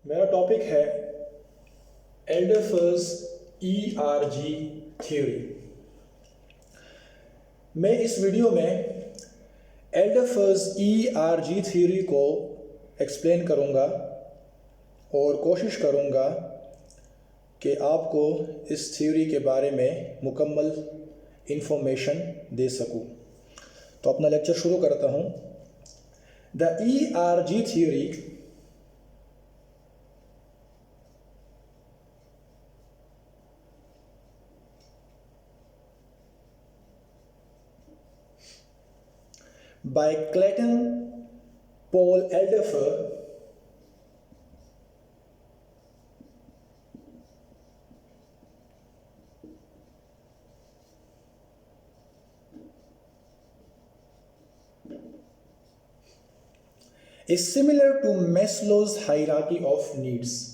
मेरा टॉपिक है एल्डरफर्स ERG theory. मैं इस वीडियो में एल्डरफर्स ERG थ्योरी को एक्सप्लेन करूंगा और कोशिश करूंगा कि आपको इस थ्योरी के बारे में मुकम्मल इंफॉर्मेशन दे सकूं। तो अपना लेक्चर शुरू करता हूं। The ERG theory by Clayton Paul Alderfer is similar to Maslow's hierarchy of needs.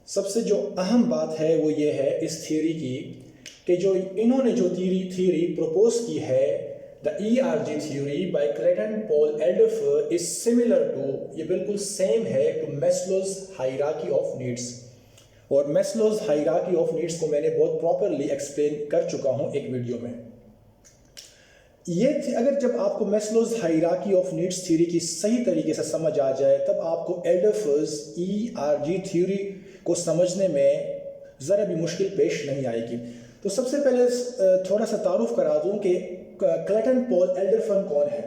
सबसे जो अहम बात है वो ये है इस थ्योरी की कि जो इन्होंने जो थ्योरी प्रपोज की है, the ERG theory by Clayton Paul Alderfer is similar to, ये बिल्कुल सेम है to Maslow's hierarchy of needs. और मैस्लोज हायरार्की ऑफ नीड्स को मैंने बहुत प्रॉपरली एक्सप्लेन कर चुका हूँ एक वीडियो में। ये अगर जब आपको Maslow's hierarchy of needs theory की सही तरीके से समझ आ जाए तब आपको एल्डरफर्स ERG थ्योरी को समझने में ज़रा भी मुश्किल पेश नहीं आएगी। तो सबसे पहले थोड़ा सा तारुफ करा दूं कि क्लेटन पॉल एल्डरफर कौन है।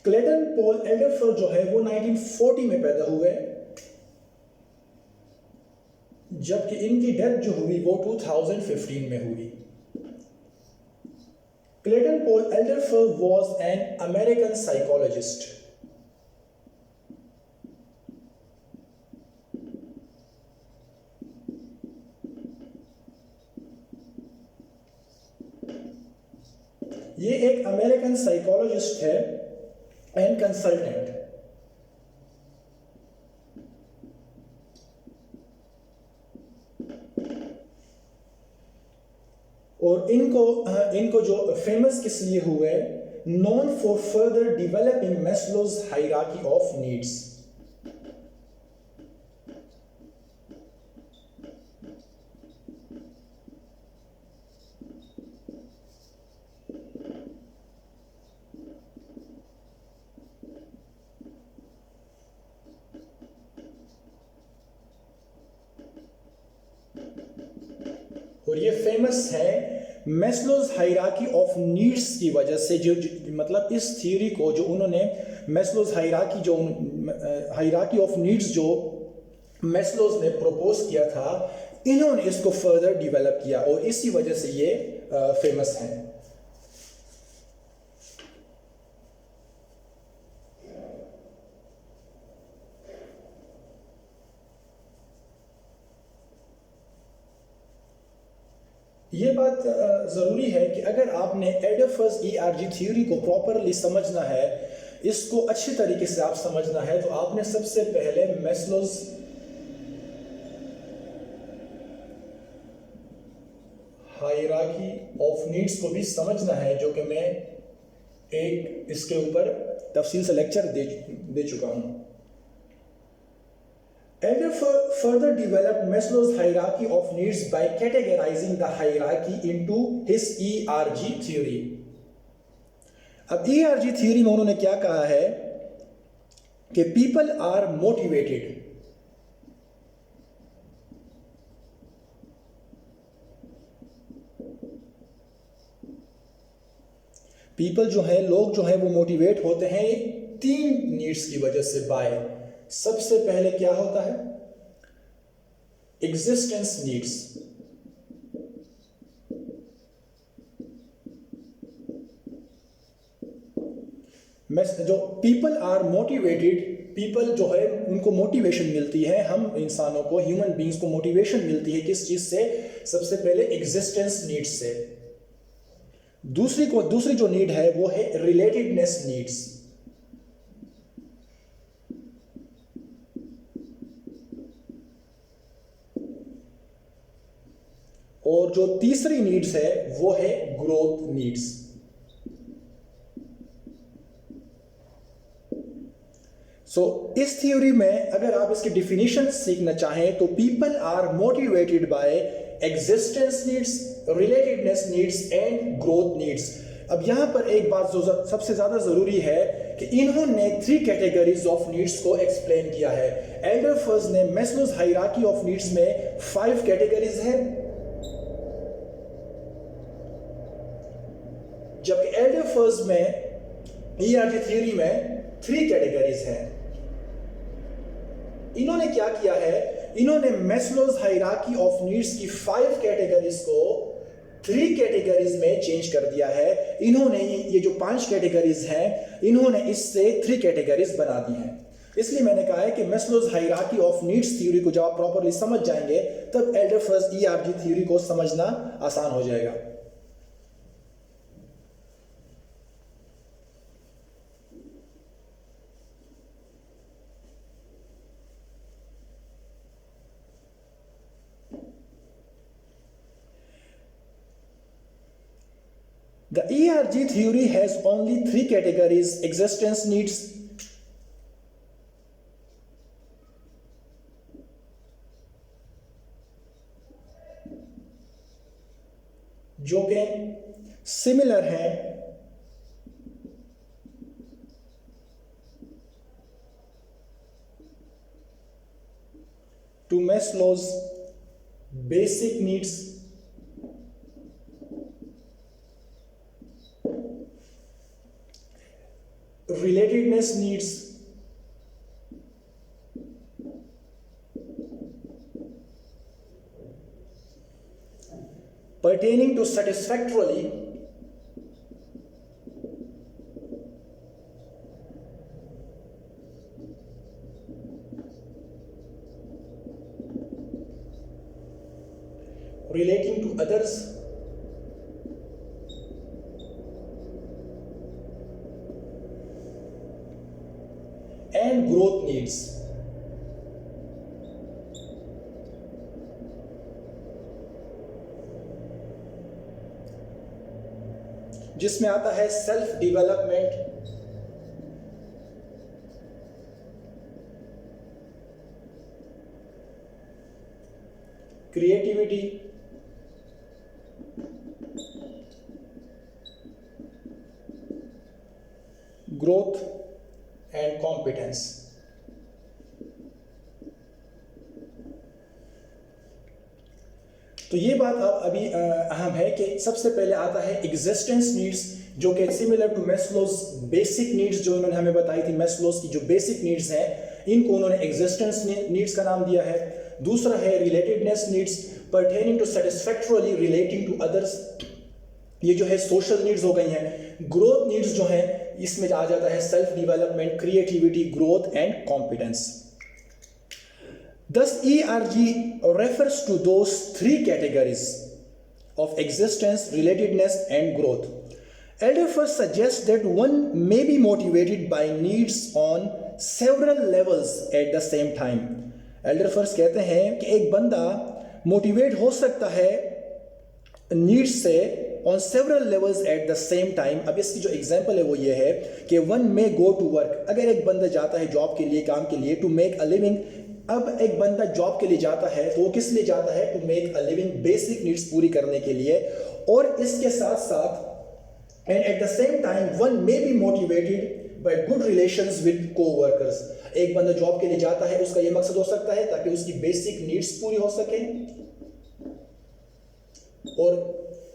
क्लेटन पॉल एल्डरफर जो है वो 1940 में पैदा हुए, जबकि इनकी डेथ जो हुई वो 2015 में हुई। Clayton Paul Alderfer was an American psychologist. ये एक अमेरिकन साइकोलॉजिस्ट है एंड कंसल्टेंट। और इनको जो फेमस किस लिए हुए, known for further developing Maslow's hierarchy of needs. और ये फेमस है मैस्लोज हायरार्की ऑफ नीड्स की वजह से। जो मतलब इस थ्योरी को जो उन्होंने मैस्लोज हायरार्की ऑफ नीड्स जो मैस्लोज ने प्रपोज किया था, इन्होंने इसको फर्दर डेवलप किया और इसी वजह से ये फेमस है। ये बात ज़रूरी है कि अगर आपने एल्डरफर्स ERG थ्योरी को प्रॉपरली समझना है, इसको अच्छी तरीके से आप समझना है, तो आपने सबसे पहले मैस्लोज हायरार्की ऑफ नीड्स को भी समझना है, जो कि मैं एक इसके ऊपर तफसील से लेक्चर दे चुका हूँ। Alderfer further developed Maslow's hierarchy of needs by categorizing the hierarchy into his ERG theory. अब ERG थ्योरी में उन्होंने क्या कहा है कि people are motivated, people जो है, लोग जो है वो मोटिवेट होते हैं 3 नीड्स की वजह से। बाय सबसे पहले क्या होता है, एग्जिस्टेंस नीड्स। जो पीपल आर मोटिवेटेड, पीपल जो है उनको मोटिवेशन मिलती है, हम इंसानों को, ह्यूमन बींग्स को मोटिवेशन मिलती है किस चीज से? सबसे पहले एग्जिस्टेंस नीड्स से। दूसरी जो नीड है वो है रिलेटेडनेस नीड्स। जो तीसरी नीड्स है वो है ग्रोथ नीड्स। इस थ्योरी में अगर आप इसकी डिफिनीशन सीखना चाहें तो people are motivated by existence needs, relatedness needs and growth needs. अब यहां पर एक बात जो सबसे ज्यादा जरूरी है कि इन्होंने 3 कैटेगरीज ऑफ नीड्स को एक्सप्लेन किया है। एल्डर फर्ज ने मैस्लोज हायरार्की ऑफ नीड्स में 5 कैटेगरीज है, जबकि एल्डर फर्ज में ईआरजी थ्योरी में 3 कैटेगरीज हैं। इन्होंने क्या किया है, इन्होंने मैस्लोज हायरार्की ऑफ नीड्स की 5 कैटेगरीज को 3 कैटेगरीज में चेंज कर दिया है। इन्होंने ये जो 5 कैटेगरीज हैं, इन्होंने इससे 3 कैटेगरीज बना दी हैं। इसलिए मैंने कहा है कि Maslow's hierarchy of needs theory को जब आप प्रॉपर्ली समझ जाएंगे तब एल्डर फर्ज ईआरजी थ्योरी को समझना आसान हो जाएगा। The ERG theory has only 3 categories: existence needs, जो कि सिमिलर हैं to Maslow's basic needs, relatedness needs, pertaining to satisfactorily relating to others and growth needs। जिसमें आता है self development, creativity, growth and competence. तो ये बात अब अभी अहम है कि सबसे पहले आता है एग्जिस्टेंस नीड्स, जो कि similar to Maslow's basic needs जो इन्होंने हमें बताई थी। मैस्लोज की जो बेसिक नीड्स हैं इनको उन्होंने एग्जिस्टेंस नीड्स का नाम दिया है। दूसरा है relatedness needs, pertaining to satisfactorily relating to others, ये जो है सोशल नीड्स हो गई हैं। ग्रोथ नीड्स जो है इसमें आ जाता है self development, creativity, growth and competence. Thus, ERG refers to those 3 categories of existence, relatedness, and growth. Elder first suggests that one may be motivated by needs on several levels at the same time. Elder first कहते हैं कि एक बंदा motivate हो सकता है needs से on several levels at the same time। अब इसकी जो एग्जांपल है वो ये है कि one may go to work, अगर एक बंदा जाता है जॉब के लिए, काम के लिए, to make a living। अब एक बंदा जॉब के लिए जाता है तो वो किस लिए जाता है? To make a living, basic needs पूरी करने के लिए। और इसके साथ साथ and at the same time one may be motivated by good relations with coworkers. एक बंदा जॉब के लिए जाता है, उसका ये मकसद हो सकता है ताकि उसकी बेसिक नीड्स पूरी हो सके, और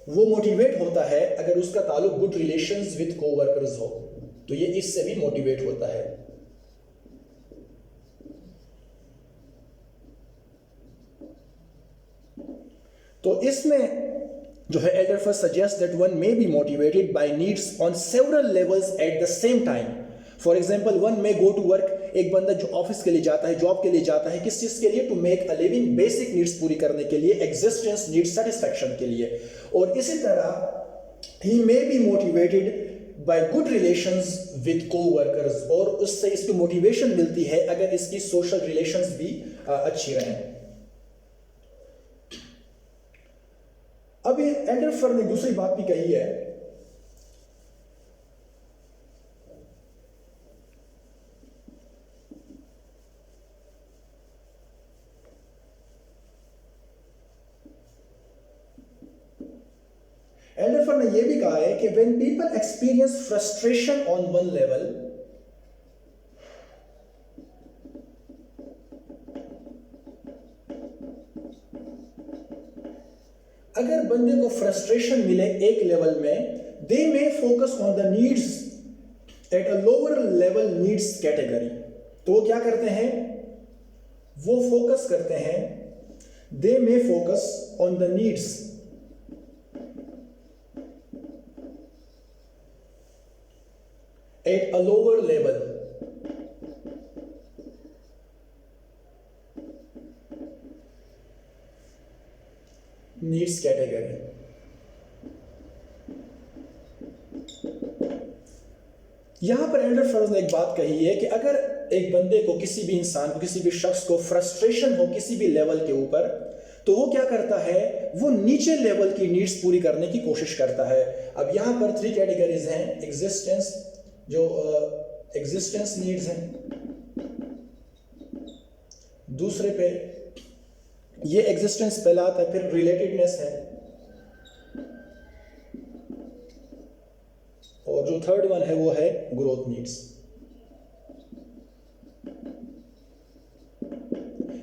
वो मोटिवेट होता है अगर उसका ताल्लुक गुड रिलेशंस विद कोवर्कर्स हो, तो ये इससे भी मोटिवेट होता है। तो इसमें जो है Alderfer suggest that one may be motivated by needs on several levels at the same time. For example one may go to work, एक बंदा जो ऑफिस के लिए जाता है, जॉब के लिए जाता है, किस चीज के लिए? To make a living, basic needs पूरी करने के लिए, एग्जिस्टेंस नीड्स सेटिस्फैक्शन के लिए। और इसी तरह ही may be motivated by good relations with coworkers, और उससे इसको मोटिवेशन मिलती है अगर इसकी सोशल रिलेशंस भी अच्छी रहें। अब ये एल्डरफर्ड ने दूसरी बात भी कही है, एल्डरफर्ड ने यह भी कहा है कि when people experience frustration on one level, अगर बंदे को फ्रस्ट्रेशन मिले एक लेवल में, they may focus on the needs at a lower level needs category. तो वो क्या करते हैं, वो फोकस करते हैं, they may focus on the needs at a lower level needs category. यहां पर एल्डरफर्ड ने एक बात कही है कि अगर एक बंदे को, किसी भी इंसान को, किसी भी शख्स को फ्रस्ट्रेशन हो किसी भी लेवल के ऊपर, तो वो क्या करता है, वो नीचे लेवल की नीड्स पूरी करने की कोशिश करता है। अब यहां पर 3 कैटेगरीज हैं, एग्जिस्टेंस, जो एग्जिस्टेंस नीड्स हैं, दूसरे पे ये एग्जिस्टेंस पहला आता है, फिर रिलेटेडनेस है, और जो थर्ड वन है वो है ग्रोथ नीड्स।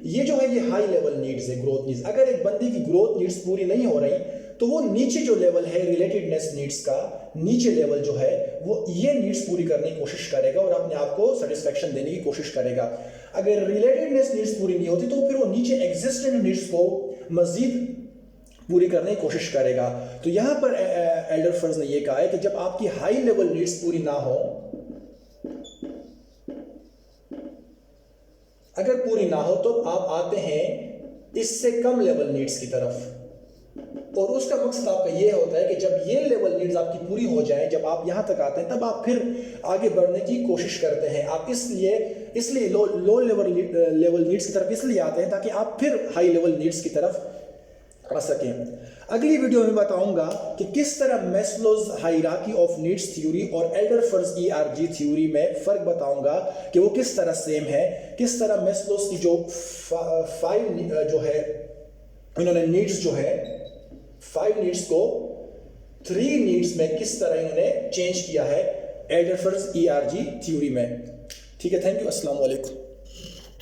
ये जो है ये हाई लेवल नीड्स है, ग्रोथ नीड्स। अगर एक बंदे की ग्रोथ नीड्स पूरी नहीं हो रही तो वो नीचे जो लेवल है रिलेटेडनेस नीड्स का, नीचे लेवल जो है वो ये नीड्स पूरी करने की कोशिश करेगा और अपने आप को सेटिस्फेक्शन देने की कोशिश करेगा। अगर रिलेटेडनेस नीड्स पूरी नहीं होती तो फिर वो नीचे एग्जिस्टेंट नीड्स को मजीद पूरी करने की कोशिश करेगा। तो यहां पर एल्डरफर्ड ने यह कहा है कि जब आपकी हाई लेवल नीड्स पूरी ना हो, अगर पूरी ना हो तो आप आते हैं इससे कम लेवल नीड्स की तरफ, और उसका मकसद आपका यह होता है कि जब ये लेवल नीड्स आपकी पूरी हो जाए, जब आप यहां तक आते हैं, तब आप फिर आगे बढ़ने की कोशिश करते हैं। आप इसलिए लो लेवल नीड्स की तरफ इसलिए आते हैं ताकि आप फिर हाई लेवल नीड्स की तरफ आ सकें। अगली वीडियो में बताऊंगा कि किस तरह Maslow's hierarchy of needs theory और एल्डरफर्ड ERG थ्योरी में फर्क बताऊंगा कि वो किस तरह सेम है, किस तरह मैस्लोज की जो 5 जो है, इन्होंने नीड्स जो है 5 नीड्स को 3 नीड्स में किस तरह इन्होंने चेंज किया है एल्डरफर्ड ERG थ्योरी में। ठीक है, थैंक यू, अस्सलाम वालेकुम।